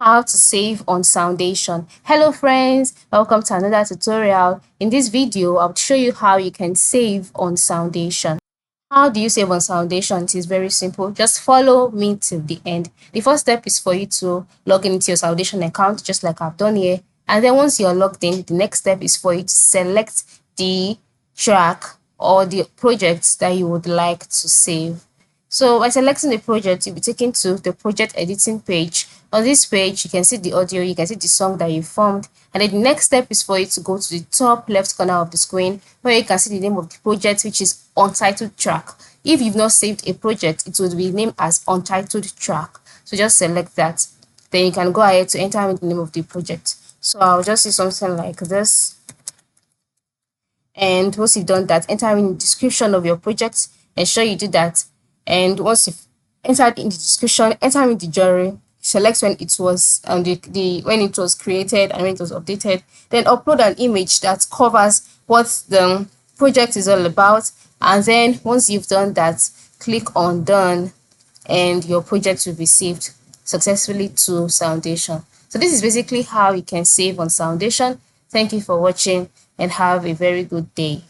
How to save on Soundation. Hello friends, welcome to another tutorial. In this video, I'll show you how you can save on Soundation. How do you save on Soundation? It is very simple. Just follow me till the end. The first step is for you to log into your Soundation account, just like I've done here. And then once you're logged in, the next step is for you to select the track or the projects that you would like to save. So by selecting the project, you'll be taken to the project editing page. On this page, you can see the audio, you can see the song that you formed. And then the next step is for you to go to the top left corner of the screen where you can see the name of the project, which is Untitled Track. If you've not saved a project, it would be named as Untitled Track. So just select that. Then you can go ahead to enter in the name of the project. So I'll just see something like this. And once you've done that, enter in the description of your project. Ensure you do that. And once you've entered in the description, enter in the genre, select when it was when it was created and when it was updated, then upload an image that covers what the project is all about. And then once you've done that, click on done and your project will be saved successfully to Soundation. So this is basically how you can save on Soundation. Thank you for watching and have a very good day.